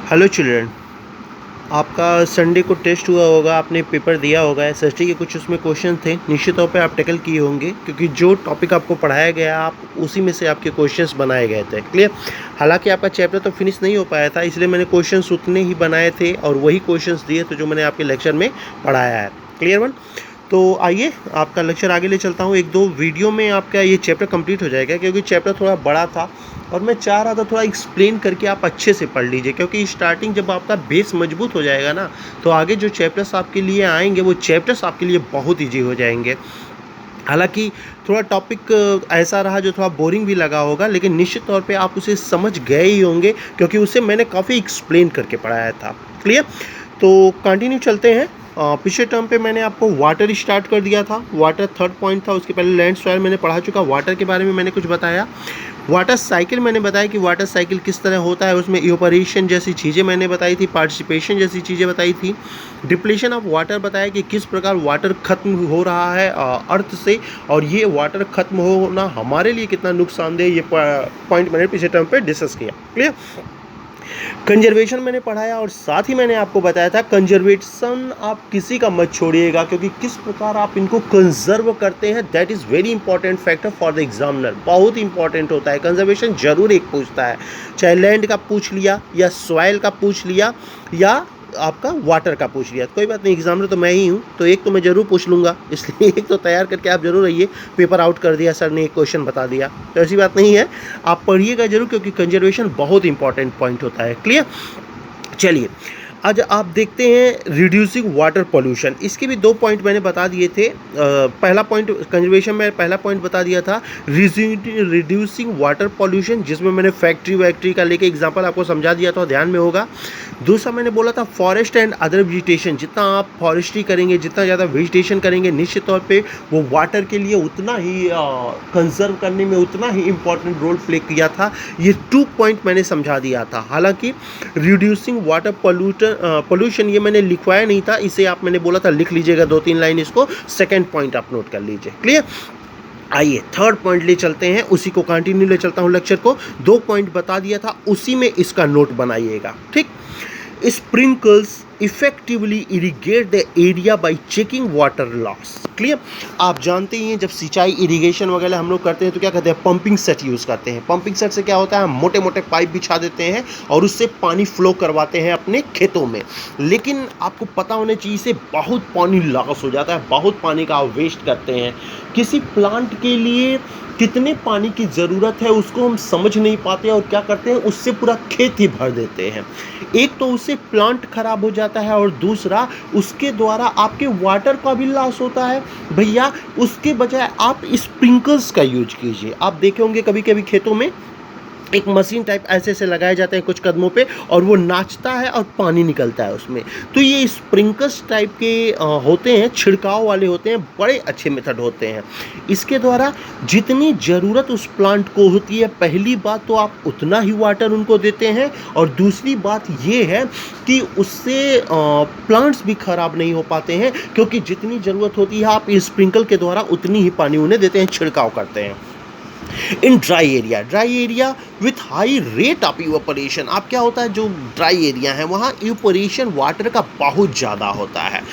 Hello children, आपका Sunday को test हुआ होगा, आपने पेपर दिया होगा। एसएसटी के कुछ उसमें क्वेश्चन थे, निश्चित तौर पे आप टैकल किए होंगे क्योंकि जो टॉपिक आपको पढ़ाया गया आप उसी में से आपके क्वेश्चंस बनाए गए थे। क्लियर? हालांकि आपका चैप्टर तो फिनिश नहीं हो पाया था, इसलिए मैंने क्वेश्चंस उतने ही बनाए थे और वही क्वेश्चंस दिए थे जो मैंने आपके लेक्चर में पढ़ाया है। Clear one? तो आइए आपका लेक्चर आगे ले चलता हूँ। 1-2 वीडियो में आपका ये चैप्टर कंप्लीट हो जाएगा क्योंकि चैप्टर थोड़ा बड़ा था और मैं चाह रहा था थोड़ा एक्सप्लेन करके आप अच्छे से पढ़ लीजिए, क्योंकि स्टार्टिंग जब आपका बेस मजबूत हो जाएगा ना तो आगे जो चैप्टर्स आपके लिए आएंगे वो चैप्टर्स आपके लिए बहुत ईजी हो जाएंगे। हालांकि थोड़ा टॉपिक ऐसा रहा जो थोड़ा बोरिंग भी लगा होगा, लेकिन निश्चित तौर पे आप उसे समझ गए ही होंगे क्योंकि उसे मैंने काफ़ी एक्सप्लेन करके पढ़ाया था। क्लियर? तो कंटिन्यू चलते हैं। पिछले टर्म पे मैंने आपको वाटर स्टार्ट कर दिया था, वाटर थर्ड पॉइंट था। उसके पहले लैंड सॉइल मैंने पढ़ा चुका, वाटर के बारे में मैंने कुछ बताया। वाटर साइकिल मैंने बताया कि वाटर साइकिल किस तरह होता है, उसमें इवोपरेशन जैसी चीज़ें मैंने बताई थी, पार्टिसिपेशन जैसी चीज़ें बताई थी, डिप्लीशन ऑफ वाटर बताया कि किस प्रकार वाटर खत्म हो रहा है अर्थ से, और ये वाटर खत्म होना हमारे लिए कितना नुकसानदेह, ये पॉइंट मैंने पिछले टर्म पे डिस्कस किया। क्लियर? कंजर्वेशन मैंने पढ़ाया और साथ ही मैंने आपको बताया था कंजर्वेशन आप किसी का मत छोड़िएगा, क्योंकि किस प्रकार आप इनको कंजर्व करते हैं that is very important factor for the examiner. बहुत इंपॉर्टेंट होता है कंजर्वेशन, जरूर एक पूछता है, चाहे लैंड का पूछ लिया या सॉइल का पूछ लिया या आपका वाटर का पूछ लिया, कोई बात नहीं, एग्जामिनर तो मैं ही हूँ तो एक तो मैं ज़रूर पूछ लूँगा, इसलिए एक तो तैयार करके आप जरूर रहिए। पेपर आउट कर दिया सर ने, एक क्वेश्चन बता दिया तो ऐसी बात नहीं है, आप पढ़िएगा जरूर क्योंकि कंजर्वेशन बहुत इंपॉर्टेंट पॉइंट होता है। क्लियर? चलिए आज आप देखते हैं रिड्यूसिंग वाटर पोल्यूशन। इसके भी 2 पॉइंट मैंने बता दिए थे। पहला पॉइंट कंजर्वेशन में पहला पॉइंट बता दिया था रिड्यूसिंग वाटर पोल्यूशन, जिसमें मैंने फैक्ट्री वैक्ट्री का लेके एग्जांपल आपको समझा दिया था, ध्यान में होगा। दूसरा मैंने बोला था फॉरेस्ट एंड अदर वेजिटेशन, जितना आप फॉरेस्ट्री करेंगे, जितना ज़्यादा वेजिटेशन करेंगे, निश्चित तौर पे वो वाटर के लिए उतना ही कंजर्व करने में उतना ही इंपॉर्टेंट रोल प्ले किया था। ये 2 पॉइंट मैंने समझा दिया था। हालांकि रिड्यूसिंग वाटर पोल्यूशन ये मैंने लिखवाया नहीं था, इसे आप मैंने बोला था लिख लीजिएगा 2-3 लाइन, इसको सेकंड पॉइंट आप नोट कर लीजिए। क्लियर? आइए थर्ड पॉइंट ले चलते हैं, उसी को कंटिन्यू ले चलता हूं लेक्चर को। 2 पॉइंट बता दिया था, उसी में इसका नोट बनाइएगा। ठीक? Sprinkles effectively irrigate the area bye checking water loss. Clear? आप जानते ही हैं जब सिंचाई इरिगेशन वगैरह हम लोग करते हैं तो क्या करते हैं, पंपिंग सेट यूज़ करते हैं। पंपिंग सेट से क्या होता है, हम मोटे मोटे पाइप बिछा देते हैं और उससे पानी फ्लो करवाते हैं अपने खेतों में। लेकिन आपको पता होना चाहिए इससे बहुत पानी लॉस हो जाता है, बहुत पानी का आप वेस्ट करते हैं। किसी प्लांट के लिए कितने पानी की ज़रूरत है उसको हम समझ नहीं पाते और क्या करते हैं, उससे पूरा खेत ही भर देते हैं। एक तो उससे प्लांट खराब हो जाता है और दूसरा उसके द्वारा आपके वाटर का भी लॉस होता है। भैया उसके बजाय आप स्प्रिंकलर्स का यूज कीजिए। आप देखे होंगे कभी कभी खेतों में एक मशीन टाइप ऐसे ऐसे लगाए जाते हैं कुछ कदमों पे और वो नाचता है और पानी निकलता है उसमें, तो ये स्प्रिंकलर्स टाइप के होते हैं, छिड़काव वाले होते हैं, बड़े अच्छे मेथड होते हैं। इसके द्वारा जितनी ज़रूरत उस प्लांट को होती है, पहली बात तो आप उतना ही वाटर उनको देते हैं और दूसरी बात ये है कि उससे प्लांट्स भी ख़राब नहीं हो पाते हैं, क्योंकि जितनी ज़रूरत होती है आप स्प्रिंकल के द्वारा उतनी ही पानी उन्हें देते हैं, छिड़काव करते हैं। In dry area with high rate of evaporation, आप क्या होता है जो ड्राई एरिया है वहाँ इवेपोरेशन वाटर का बहुत ज़्यादा होता है।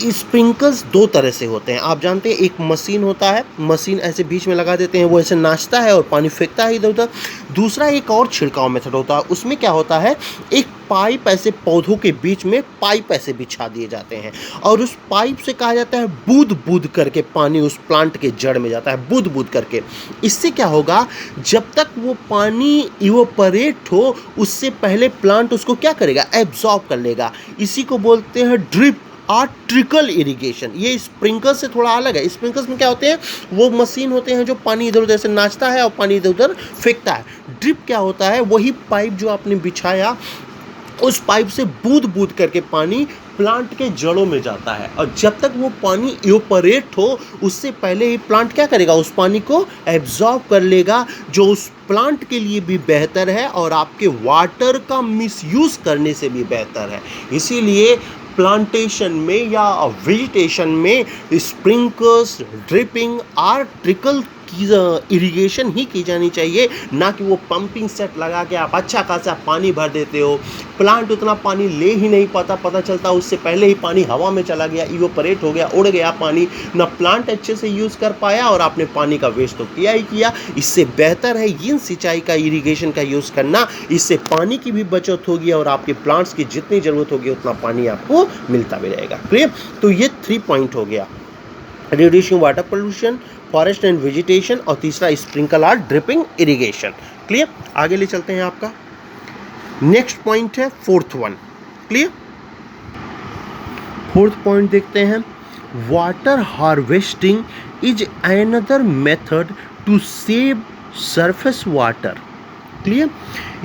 स्प्रिंकल्स 2 तरह से होते हैं, आप जानते हैं, एक मशीन होता है, मशीन ऐसे बीच में लगा देते हैं, वो ऐसे नाचता है और पानी फेंकता है इधर उधर। दूसरा एक और छिड़काव मेथड होता है, उसमें क्या होता है, एक पाइप ऐसे पौधों के बीच में पाइप ऐसे बिछा दिए जाते हैं और उस पाइप से कहा जाता है बूंद बूंद करके पानी उस प्लांट के जड़ में जाता है, बूंद बूंद करके। इससे क्या होगा, जब तक वो पानी इवेपोरेट हो उससे पहले प्लांट उसको क्या करेगा, एब्जॉर्ब कर लेगा। इसी को बोलते हैं ड्रिप और ट्रिकल इरिगेशन। ये स्प्रिंकलर से थोड़ा अलग है। स्प्रिंकलर्स में क्या होते हैं, वो मशीन होते हैं जो पानी इधर उधर से नाचता है और पानी इधर उधर फेंकता है। ड्रिप क्या होता है, वही पाइप जो आपने बिछाया उस पाइप से बूंद बूंद करके पानी प्लांट के जड़ों में जाता है और जब तक वो पानी इवेपोरेट हो उससे पहले ही प्लांट क्या करेगा, उस पानी को एब्जॉर्ब कर लेगा, जो उस प्लांट के लिए भी बेहतर है और आपके वाटर का मिसयूज करने से भी बेहतर है। इसीलिए प्लांटेशन में या वेजिटेशन में स्प्रिंकलर्स, ड्रिपिंग और ट्रिकल की इरिगेशन ही की जानी चाहिए, ना कि वो पंपिंग सेट लगा के आप अच्छा खासा पानी भर देते हो, प्लांट उतना पानी ले ही नहीं पाता, पता चलता उससे पहले ही पानी हवा में चला गया, इवोपरेट हो गया, उड़ गया पानी, ना प्लांट अच्छे से यूज़ कर पाया और आपने पानी का वेस्ट तो किया ही किया। इससे बेहतर है इन सिंचाई का, इरिगेशन का यूज़ करना, इससे पानी की भी बचत होगी और आपके प्लांट्स की जितनी ज़रूरत होगी उतना पानी आपको मिलता भी रहेगा। क्लियर? तो ये 3 पॉइंट हो गया, reducing water pollution, forest and vegetation, और तीसरा स्प्रिंकल और ड्रिपिंग इरिगेशन। क्लियर? आगे ले चलते हैं। आपका नेक्स्ट पॉइंट है 4th one. Clear? 4th point देखते हैं, water harvesting is another method to save surface water. Clear?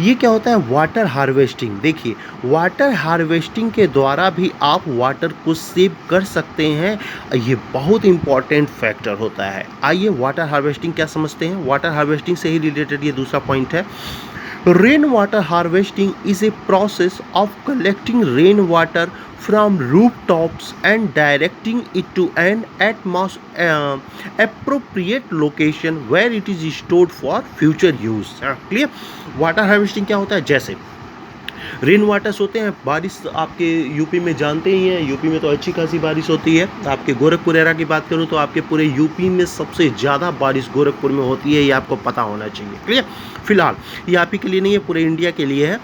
ये क्या होता है वाटर हार्वेस्टिंग? देखिए, वाटर हार्वेस्टिंग के द्वारा भी आप वाटर को सेव कर सकते हैं, ये बहुत इंपॉर्टेंट फैक्टर होता है। आइए वाटर हार्वेस्टिंग क्या समझते हैं। वाटर हार्वेस्टिंग से ही रिलेटेड ये दूसरा पॉइंट है। Rain water harvesting is a process of collecting rain water from rooftops and directing it to an appropriate location where it is stored for future use। Clear? Water harvesting क्या होता है, जैसे rain waters होते हैं, बारिश आपके UP में जानते ही हैं, यूपी में तो अच्छी खासी बारिश होती है। आपके गोरखपुर एरा की बात करूं तो आपके पूरे यूपी में सबसे ज़्यादा बारिश गोरखपुर में होती है, ये आपको पता होना चाहिए। क्लियर? फिलहाल ये आप ही के लिए नहीं है, पूरे इंडिया के लिए है।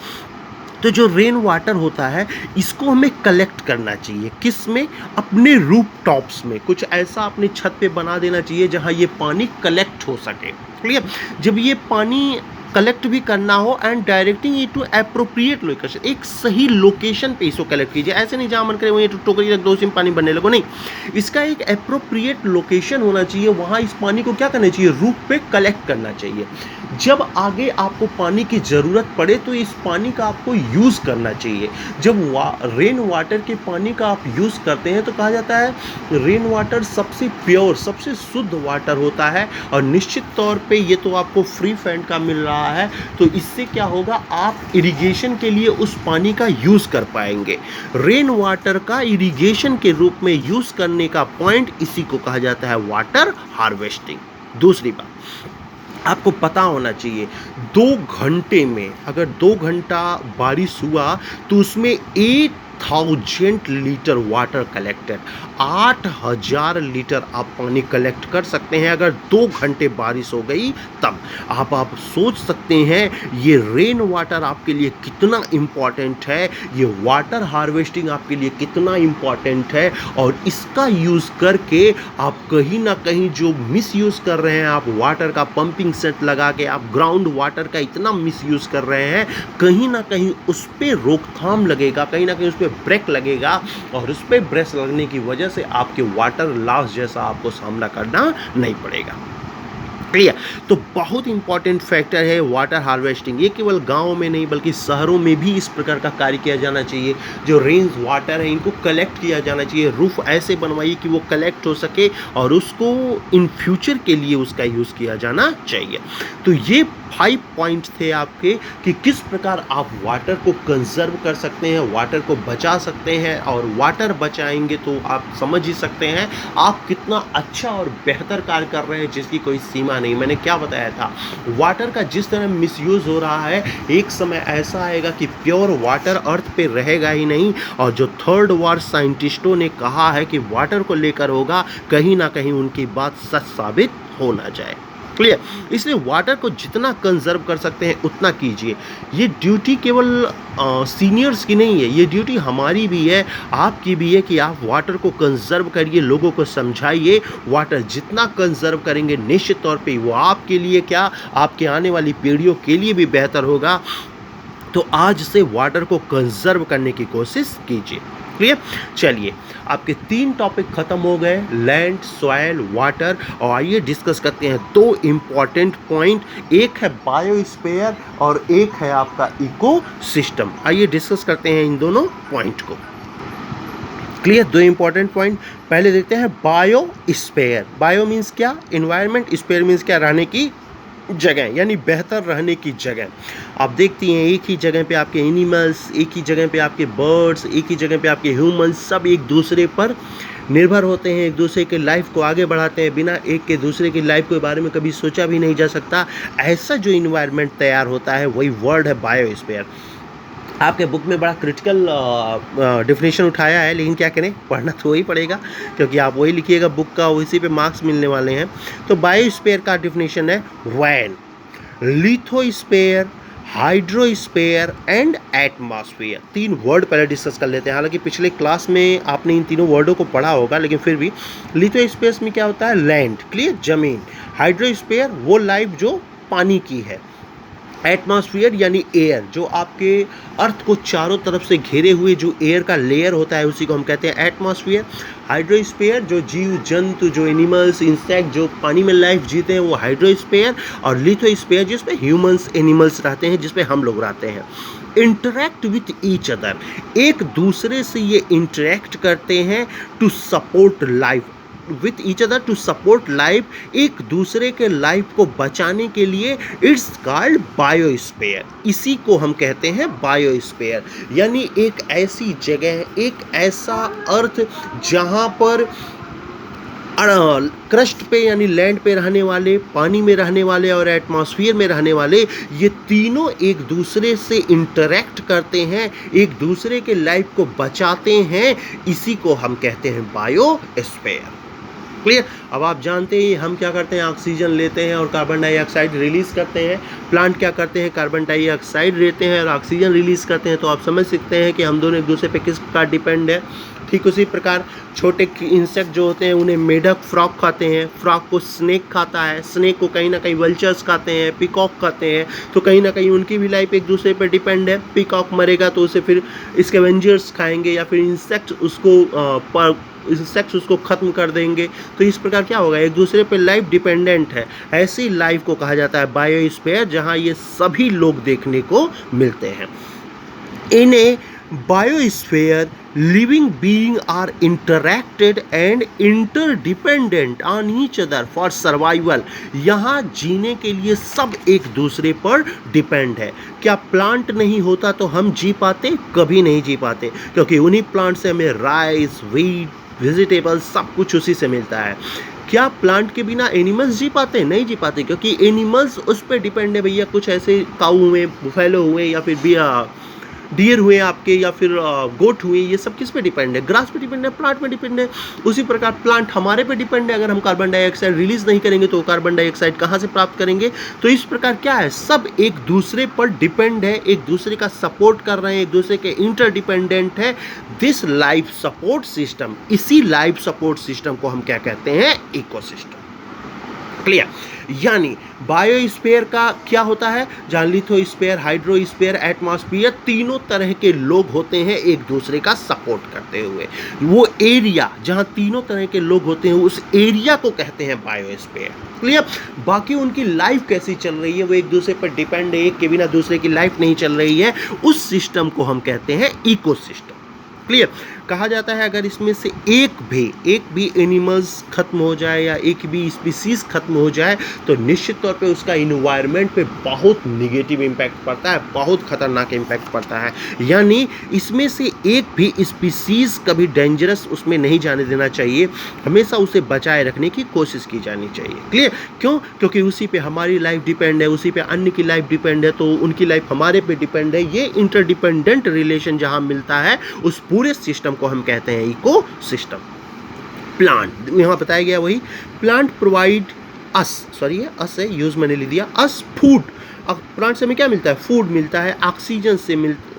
तो जो रेन वाटर होता है इसको हमें कलेक्ट करना चाहिए, किस में? अपने रूफ टॉप्स में, कुछ ऐसा अपने छत पे बना देना चाहिए जहाँ ये पानी कलेक्ट हो सके। क्लियर? जब ये पानी कलेक्ट भी करना हो and directing it to appropriate location, एक सही लोकेशन पे इसको कलेक्ट कीजिए, ऐसे नहीं जहाँ मन करे वहीं टोकरी रख दो उसी में पानी बनने लगो, नहीं। इसका एक एप्रोप्रिएट लोकेशन होना चाहिए, वहाँ इस पानी को क्या करना चाहिए, रूफ पे कलेक्ट करना चाहिए। जब आगे आपको पानी की ज़रूरत पड़े तो इस पानी का आपको यूज़ करना चाहिए। जब रेन वाटर के पानी का आप यूज़ करते हैं तो कहा जाता है रेन वाटर सबसे प्योर, सबसे शुद्ध वाटर होता है, और निश्चित तौर पे ये तो आपको फ्री फंड का मिल रहा है, तो इससे क्या होगा, आप इरिगेशन के लिए उस पानी का यूज़ कर पाएंगे। रेन वाटर का इरिगेशन के रूप में यूज़ करने का पॉइंट इसी को कहा जाता है वाटर हार्वेस्टिंग। दूसरी बात आपको पता होना चाहिए, 2 घंटे में अगर 2 घंटा बारिश हुआ तो उसमें 8000 लीटर वाटर कलेक्टेड, 8000 लीटर आप पानी कलेक्ट कर सकते हैं अगर 2 घंटे बारिश हो गई तब। आप सोच सकते हैं ये रेन वाटर आपके लिए कितना इम्पॉर्टेंट है, ये वाटर हार्वेस्टिंग आपके लिए कितना इम्पॉर्टेंट है, और इसका यूज़ करके आप कहीं ना कहीं जो मिस यूज़ कर रहे हैं, आप वाटर का पंपिंग सेट लगा के आप ग्राउंड वाटर का इतना मिस यूज़ कर रहे हैं, कहीं ना कहीं उस पर रोकथाम लगेगा, कहीं ना कहीं उस पर ब्रेक लगेगा, और उस पर ब्रेक लगने की वजह से आपके वाटर लॉस जैसा आपको सामना करना नहीं पड़ेगा। क्लियर? तो बहुत इंपॉर्टेंट फैक्टर है वाटर हार्वेस्टिंग। ये केवल गाँव में नहीं बल्कि शहरों में भी इस प्रकार का कार्य किया जाना चाहिए। जो रेन वाटर है इनको कलेक्ट किया जाना चाहिए, रूफ ऐसे बनवाइए कि वो कलेक्ट हो सके और उसको इन फ्यूचर के लिए उसका यूज़ किया जाना चाहिए। तो ये 5 पॉइंट्स थे आपके कि किस प्रकार आप वाटर को कंजर्व कर सकते हैं, वाटर को बचा सकते हैं, और वाटर बचाएंगे तो आप समझ ही सकते हैं आप कितना अच्छा और बेहतर कार्य कर रहे हैं जिसकी कोई सीमा नहीं। मैंने क्या बताया था, वाटर का जिस तरह मिसयूज़ हो रहा है, एक समय ऐसा आएगा कि प्योर वाटर अर्थ पे रहेगा ही नहीं, और जो 3rd वर्ल्ड साइंटिस्टों ने कहा है कि वाटर को लेकर होगा, कहीं ना कहीं उनकी बात सच साबित हो ना जाए। क्लियर? इसलिए वाटर को जितना कंजर्व कर सकते हैं उतना कीजिए। ये ड्यूटी केवल सीनियर्स की नहीं है, ये ड्यूटी हमारी भी है, आपकी भी है कि आप वाटर को कंजर्व करिए, लोगों को समझाइए। वाटर जितना कंजर्व करेंगे निश्चित तौर पे वो आपके लिए क्या, आपके आने वाली पीढ़ियों के लिए भी बेहतर होगा। तो आज से वाटर को कंजर्व करने की कोशिश कीजिए। क्लियर? चलिए, आपके 3 टॉपिक खत्म हो गए, लैंड, सॉइल, वाटर, और आइए डिस्कस करते हैं 2 इम्पॉर्टेंट पॉइंट। एक है बायोस्फीयर और एक है आपका इकोसिस्टम। आइए डिस्कस करते हैं इन दोनों पॉइंट को। क्लियर? 2 important point. पहले देखते हैं बायोस्फीयर। बायो मीन्स क्या, इन्वायरमेंट, स्फीयर मीन्स क्या, रहने की जगह, यानी बेहतर रहने की जगह। आप देखती हैं एक ही जगह पे आपके एनिमल्स, एक ही जगह पे आपके बर्ड्स, एक ही जगह पे आपके ह्यूमंस, सब एक दूसरे पर निर्भर होते हैं, एक दूसरे के लाइफ को आगे बढ़ाते हैं। बिना एक के दूसरे की लाइफ के बारे में कभी सोचा भी नहीं जा सकता। ऐसा जो इन्वायरमेंट तैयार होता है वही वर्ड है बायोस्फीयर। आपके बुक में बड़ा क्रिटिकल डेफिनेशन उठाया है, लेकिन क्या करें, पढ़ना तो वही पड़ेगा, क्योंकि आप वही लिखिएगा बुक का, उसी पे मार्क्स मिलने वाले हैं। तो बायोस्फीयर का डेफिनेशन है वैन, lithosphere, hydrosphere and atmosphere. 3 word पहले डिस्कस कर लेते हैं। हालांकि पिछले क्लास में आपने इन तीनों वर्डों को पढ़ा होगा, लेकिन फिर भी लिथोस्फीयर में क्या होता है, लैंड, क्लियर, जमीन। हाइड्रोस्फीयर वो लाइफ जो पानी की है। एटमॉस्फेयर यानी एयर, जो आपके अर्थ को चारों तरफ से घेरे हुए जो एयर का लेयर होता है, उसी को हम कहते हैं एटमॉस्फेयर। हाइड्रोस्फीयर जो जीव जंतु, जो एनिमल्स, इंसेक्ट जो पानी में लाइफ जीते हैं, वो हाइड्रोस्फीयर। और लिथोस्फीयर जिसमें ह्यूमंस, एनिमल्स रहते हैं, जिसमें हम लोग रहते हैं। इंटरैक्ट विथ ईच अदर, एक दूसरे से ये इंटरैक्ट करते हैं to support life, with each other to support life, एक दूसरे के लाइफ को बचाने के लिए। इट्स कॉल्ड बायोस्फीयर, इसी को हम कहते हैं बायोस्फीयर। यानी एक ऐसी जगह, एक ऐसा अर्थ जहां पर क्रस्ट पे यानी लैंड पे रहने वाले, पानी में रहने वाले और एटमॉस्फेयर में रहने वाले, ये तीनों एक दूसरे से इंटरैक्ट करते हैं, एक दूसरे के लाइफ को बचाते हैं। इसी को हम कहते हैं बायोस्फीयर। क्लियर। अब आप जानते हैं हम क्या करते हैं, ऑक्सीजन लेते हैं और कार्बन डाइऑक्साइड रिलीज करते हैं। प्लांट क्या करते हैं, कार्बन डाइऑक्साइड लेते हैं और ऑक्सीजन रिलीज करते हैं। तो आप समझ सकते हैं कि हम दोनों एक दूसरे पे किस प्रकार डिपेंड है। ठीक उसी प्रकार छोटे इंसेक्ट जो होते हैं, उन्हें मेढक फ्रॉक खाते हैं, फ्रॉक को स्नेक खाता है, स्नेक को कहीं ना कहीं वल्चर्स खाते हैं, पिकॉक खाते हैं। तो कहीं ना कहीं उनकी भी लाइफ एक दूसरे पर डिपेंड है। पिकॉक मरेगा तो उसे फिर स्कैवेंजर्स खाएंगे, या फिर इंसेक्ट्स उसको ख़त्म कर देंगे। तो इस प्रकार क्या होगा, एक दूसरे पे लाइफ डिपेंडेंट है। ऐसी लाइफ को कहा जाता है बायोस्फीयर, जहां ये सभी लोग देखने को मिलते हैं। इन ए biosphere living beings are interacted and interdependent on each other for survival। यहाँ जीने के लिए सब एक दूसरे पर डिपेंड है। क्या प्लांट नहीं होता तो हम जी पाते? कभी नहीं जी पाते, क्योंकि उन्हीं प्लांट से हमें राइस, व्हीट, वेजिटेबल्स सब कुछ उसी से मिलता है। क्या प्लांट के बिना एनिमल्स जी पाते? नहीं जी पाते, क्योंकि एनिमल्स उस पर डिपेंड है भैया। कुछ ऐसे काऊ हुए, बुफेलो हुए, या फिर डियर हुए आपके, या फिर गोट हुए, ये सब किस पे डिपेंड है? ग्रास पे डिपेंड है, प्लांट पे डिपेंड है। उसी प्रकार प्लांट हमारे पे डिपेंड है। अगर हम कार्बन डाइऑक्साइड रिलीज नहीं करेंगे तो कार्बन डाइऑक्साइड कहाँ से प्राप्त करेंगे? तो इस प्रकार क्या है, सब एक दूसरे पर डिपेंड है, एक दूसरे का सपोर्ट कर रहे हैं, एक दूसरे के इंटरडिपेंडेंट है। दिस लाइफ सपोर्ट सिस्टम, इसी लाइफ सपोर्ट सिस्टम को हम क्या कहते हैं? इकोसिस्टम। क्लियर। यानी बायोस्फीयर का क्या होता है, जहां लिथोस्फीयर, हाइड्रोस्फीयर, एटमॉस्फेयर तीनों तरह के लोग होते हैं एक दूसरे का सपोर्ट करते हुए। वो एरिया जहां तीनों तरह के लोग होते हैं, उस एरिया को कहते हैं बायोस्फीयर। क्लियर। बाकी उनकी लाइफ कैसी चल रही है, वो एक दूसरे पर डिपेंड है, एक के बिना दूसरे की लाइफ नहीं चल रही है। उस सिस्टम को हम कहते हैं इकोसिस्टम। क्लियर। कहा जाता है अगर इसमें से एक भी एनिमल्स खत्म हो जाए या एक भी स्पीसीज खत्म हो जाए, तो निश्चित तौर पे उसका इन्वायरमेंट पे बहुत निगेटिव इम्पैक्ट पड़ता है, बहुत खतरनाक इम्पैक्ट पड़ता है। यानी इसमें से एक भी स्पीसीज कभी डेंजरस उसमें नहीं जाने देना चाहिए, हमेशा उसे बचाए रखने की कोशिश की जानी चाहिए। क्लियर। क्यों? क्योंकि उसी पे हमारी लाइफ डिपेंड है, उसी पे अन्य की लाइफ डिपेंड है, तो उनकी लाइफ हमारे पे डिपेंड है। ये इंटरडिपेंडेंट रिलेशन जहाँ मिलता है, उस पूरे सिस्टम को हम कहते हैं इको सिस्टम। प्लांट, यहां बताया गया वही, प्लांट प्रोवाइड अस है, यूज मैंने ले दिया, अस फूड। प्लांट से हमें क्या मिलता है? फूड मिलता है,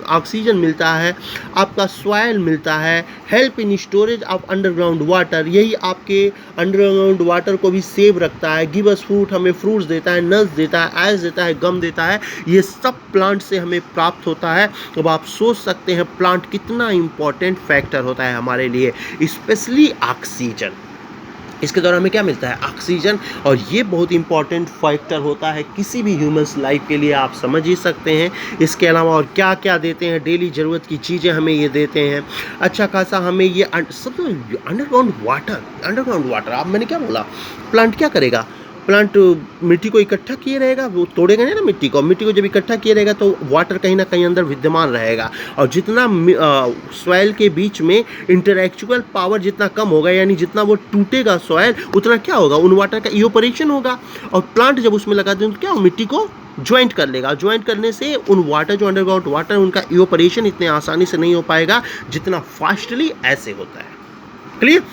ऑक्सीजन मिलता है, आपका सॉइल मिलता है, help in storage of underground water, यही आपके अंडरग्राउंड वाटर को भी सेव रखता है। गिव अस फ्रूट, हमें फ्रूट्स देता है, नट्स देता है, आइस देता है, गम देता है। ये सब प्लांट से हमें प्राप्त होता है। अब आप सोच सकते हैं प्लांट कितना इंपॉर्टेंट फैक्टर होता है हमारे लिए, स्पेशली ऑक्सीजन। इसके द्वारा हमें क्या मिलता है? ऑक्सीजन। और ये बहुत इंपॉर्टेंट फैक्टर होता है किसी भी ह्यूमन्स लाइफ के लिए, आप समझ ही सकते हैं। इसके अलावा और क्या क्या देते हैं, डेली ज़रूरत की चीज़ें हमें ये देते हैं। अच्छा खासा हमें ये सब अंडरग्राउंड वाटर, आप मैंने क्या बोला, प्लांट क्या करेगा? प्लांट मिट्टी को इकट्ठा किए रहेगा, वो तोड़ेगा नहीं ना मिट्टी को जब इकट्ठा किए रहेगा तो वाटर कहीं ना कहीं अंदर विद्यमान रहेगा। और जितना सॉइल के बीच में इंटरेक्चुअल पावर जितना कम होगा, यानी जितना वो टूटेगा सॉइल, उतना क्या होगा, उन वाटर का इवोपरेशन होगा। और प्लांट जब उसमें लगा दें तो क्या मिट्टी को ज्वाइंट कर लेगा। ज्वाइंट करने से उन वाटर जो अंडरग्राउंड वाटर उनका इवोपरेशन इतने आसानी से नहीं हो पाएगा जितना फास्टली ऐसे होता है। क्लियर?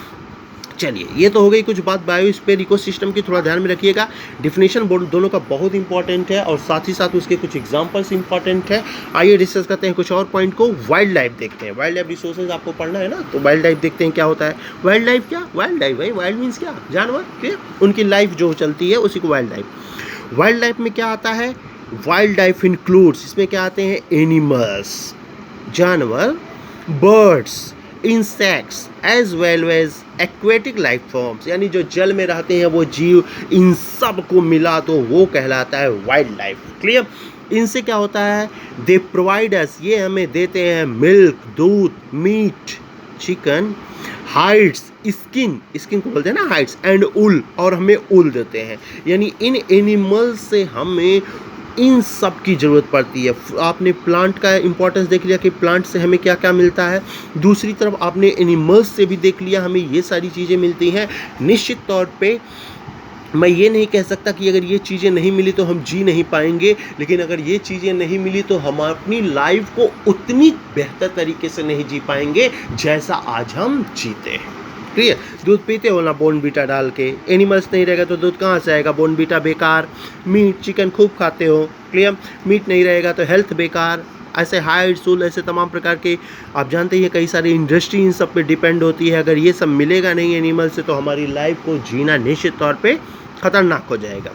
चलिए, ये तो हो गई कुछ बात बायोस्फीयर इकोसिस्टम की, थोड़ा ध्यान में रखिएगा। डिफिनेशन दोनों का बहुत इंपॉर्टेंट है और साथ ही साथ उसके कुछ एग्जांपल्स इंपॉर्टेंट है। आइए डिस्कस करते हैं कुछ और पॉइंट को। वाइल्ड लाइफ देखते हैं। वाइल्ड लाइफ रिसोर्सेज आपको पढ़ना है ना, तो वाइल्ड लाइफ देखते हैं क्या होता है। वाइल्ड लाइफ क्या? वाइल्ड लाइफ भाई, वाइल्ड मीन्स क्या? जानवर के उनकी लाइफ जो चलती है उसी को वाइल्ड लाइफ। वाइल्ड लाइफ में क्या आता है? वाइल्ड लाइफ इंक्लूड्स, इसमें क्या आते हैं? एनिमल्स, जानवर, birds, insects as well as aquatic life forms, यानी जो जल में रहते हैं वो जीव, इन सब को मिला तो वो कहलाता है वाइल्ड लाइफ। क्लियर? इनसे क्या होता है? दे प्रोवाइड अस, ये हमें देते हैं मिल्क, दूध, मीट, चिकन, हाइड्स, स्किन को बोलते हैं ना हाइड्स, एंड उल, और हमें उल देते हैं। यानी इन एनिमल्स से हमें इन सब की ज़रूरत पड़ती है। आपने प्लांट का इंपॉर्टेंस देख लिया कि प्लांट से हमें क्या क्या मिलता है। दूसरी तरफ आपने एनिमल्स से भी देख लिया, हमें ये सारी चीज़ें मिलती हैं। निश्चित तौर पे मैं ये नहीं कह सकता कि अगर ये चीज़ें नहीं मिली तो हम जी नहीं पाएंगे, लेकिन अगर ये चीज़ें नहीं मिली तो हम अपनी लाइफ को उतनी बेहतर तरीके से नहीं जी पाएंगे जैसा आज हम जीते हैं। क्लियर? दूध पीते हो ना बोर्नवीटा डाल के, एनिमल्स नहीं रहेगा तो दूध कहाँ से आएगा? बोर्नवीटा बेकार। मीट चिकन खूब खाते हो, क्लियर? मीट नहीं रहेगा तो हेल्थ बेकार। ऐसे हाइड सूल ऐसे तमाम प्रकार के आप जानते ही हैं कई सारी इंडस्ट्री इन सब पे डिपेंड होती है। अगर ये सब मिलेगा नहीं एनिमल से तो हमारी लाइफ को जीना निश्चित तौर पे खतरनाक हो जाएगा।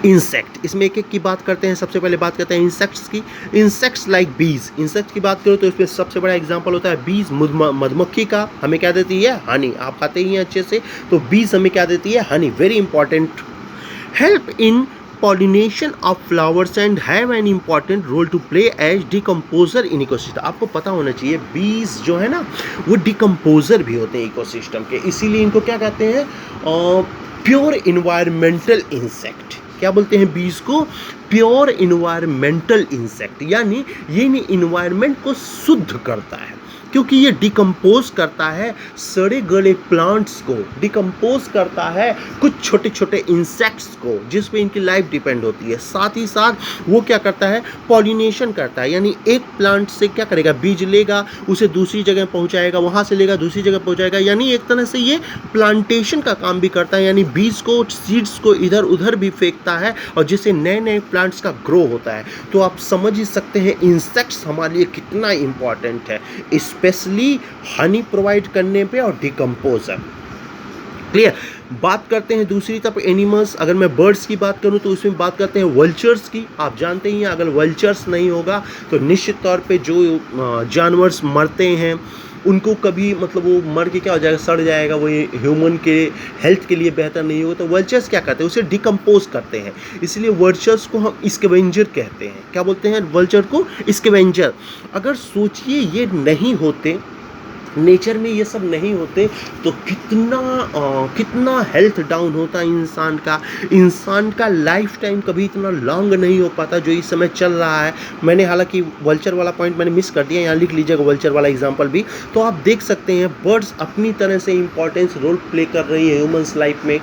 इंसेक्ट, इसमें एक एक की बात करते हैं। सबसे पहले बात करते हैं इंसेक्ट्स की। इंसेक्ट्स लाइक बीज, इंसेक्ट्स की बात करो तो इसमें सबसे बड़ा एग्जांपल होता है बीज, मधुमक्खी का हमें क्या देती है? हनी। आप खाते ही हैं अच्छे से, तो बीज हमें क्या देती है? Honey. Very important. Help in pollination of flowers and have an important role to play as decomposer in ecosystem। आपको पता होना चाहिए बीज जो है ना वो डिकम्पोजर भी होते हैं इकोसिस्टम के, इसीलिए इनको क्या कहते हैं? Pure environmental insect. क्या बोलते हैं बीज को? प्योर इन्वायरमेंटल इंसेक्ट, यानी ये इन्वायरमेंट को शुद्ध करता है क्योंकि ये डिकम्पोज करता है सड़े गले प्लांट्स को, डिकम्पोज करता है कुछ छोटे छोटे इंसेक्ट्स को जिस पे इनकी लाइफ डिपेंड होती है। साथ ही साथ वो क्या करता है? पॉलिनेशन करता है, यानी एक प्लांट से क्या करेगा? बीज लेगा, उसे दूसरी जगह पहुंचाएगा, वहां से लेगा दूसरी जगह पहुंचाएगा, यानी एक तरह से ये प्लांटेशन का काम भी करता है, यानी बीज को, सीड्स को इधर उधर भी फेंकता है और जिससे नए नए प्लांट्स का ग्रो होता है। तो आप समझ ही सकते हैं इंसेक्ट्स हमारे लिए कितना इंपॉर्टेंट है, स्पेशली हनी प्रोवाइड करने पे और डिकम्पोजर। क्लियर? बात करते हैं दूसरी तरफ एनिमल्स। अगर मैं बर्ड्स की बात करूं तो उसमें बात करते हैं वल्चर्स की। आप जानते ही हैं अगर वल्चर्स नहीं होगा तो निश्चित तौर पे जो जानवर्स मरते हैं उनको कभी मतलब वो मर के क्या हो जाएगा? सड़ जाएगा, वो ह्यूमन के हेल्थ के लिए बेहतर नहीं होगा। तो वल्चर्स क्या करते हैं? उसे डिकम्पोज करते हैं, इसलिए वल्चर्स को हम स्कैवेंजर कहते हैं। क्या बोलते हैं वल्चर को? स्कैवेंजर। अगर सोचिए ये नहीं होते, नेचर में ये सब नहीं होते तो कितना हेल्थ डाउन होता इंसान का लाइफ टाइम कभी इतना लॉन्ग नहीं हो पाता जो इस समय चल रहा है। मैंने हालांकि वल्चर वाला पॉइंट मैंने मिस कर दिया, यहाँ लिख लीजिएगा वल्चर वाला एग्जांपल भी। तो आप देख सकते हैं बर्ड्स अपनी तरह से इंपॉर्टेंस रोल प्ले कर रही है ह्यूमंस लाइफ में,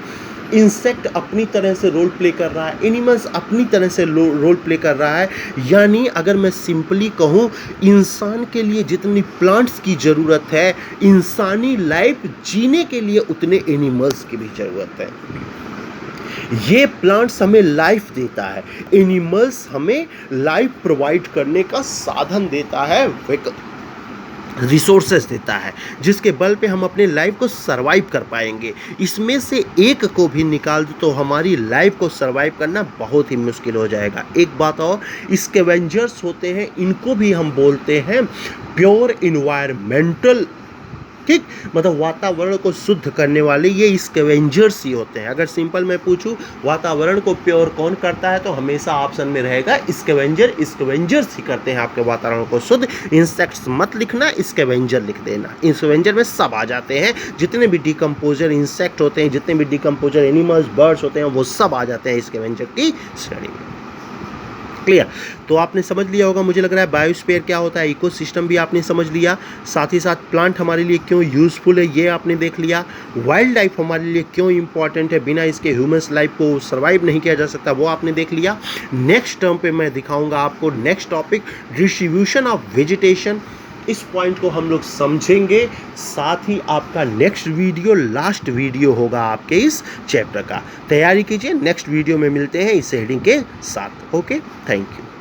इंसेक्ट अपनी तरह से रोल प्ले कर रहा है, एनिमल्स अपनी तरह से रोल प्ले कर रहा है। यानी अगर मैं सिंपली कहूँ, इंसान के लिए जितनी प्लांट्स की ज़रूरत है, इंसानी लाइफ जीने के लिए उतने एनिमल्स की भी ज़रूरत है। ये प्लांट्स हमें लाइफ देता है, एनिमल्स हमें लाइफ प्रोवाइड करने का साधन देता है, रिसोर्सेज देता है, जिसके बल पे हम अपने लाइफ को सरवाइव कर पाएंगे। इसमें से एक को भी निकाल दो तो हमारी लाइफ को सरवाइव करना बहुत ही मुश्किल हो जाएगा। एक बात और, स्कैवेंजर्स होते हैं, इनको भी हम बोलते हैं प्योर इन्वायरमेंटल, ठीक, मतलब वातावरण को शुद्ध करने वाले ये स्कैवेंजर्स ही होते हैं। अगर सिंपल मैं पूछूं वातावरण को प्योर कौन करता है तो हमेशा ऑप्शन में रहेगा स्कैवेंजर्स ही करते हैं आपके वातावरण को शुद्ध। इंसेक्ट्स मत लिखना, स्कैवेंजर लिख देना। स्कैवेंजर में सब आ जाते हैं, जितने भी डिकम्पोजर इंसेक्ट होते हैं, जितने भी डिकम्पोजर एनिमल्स बर्ड्स होते हैं, वो सब आ जाते हैं स्कैवेंजर की श्रेणी में। क्लियर। तो आपने समझ लिया होगा, मुझे लग रहा है बायोस्फीयर क्या होता है, इकोसिस्टम भी आपने समझ लिया, साथ ही साथ प्लांट हमारे लिए क्यों यूज़फुल है ये आपने देख लिया, वाइल्ड लाइफ हमारे लिए क्यों इंपॉर्टेंट है, बिना इसके ह्यूमंस लाइफ को सर्वाइव नहीं किया जा सकता, वो आपने देख लिया। नेक्स्ट टर्म पे मैं दिखाऊंगा आपको next topic distribution of vegetation, इस पॉइंट को हम लोग समझेंगे। साथ ही आपका नेक्स्ट वीडियो लास्ट वीडियो होगा आपके इस चैप्टर का, तैयारी कीजिए, नेक्स्ट वीडियो में मिलते हैं इस हेडिंग के साथ। Okay, thank you.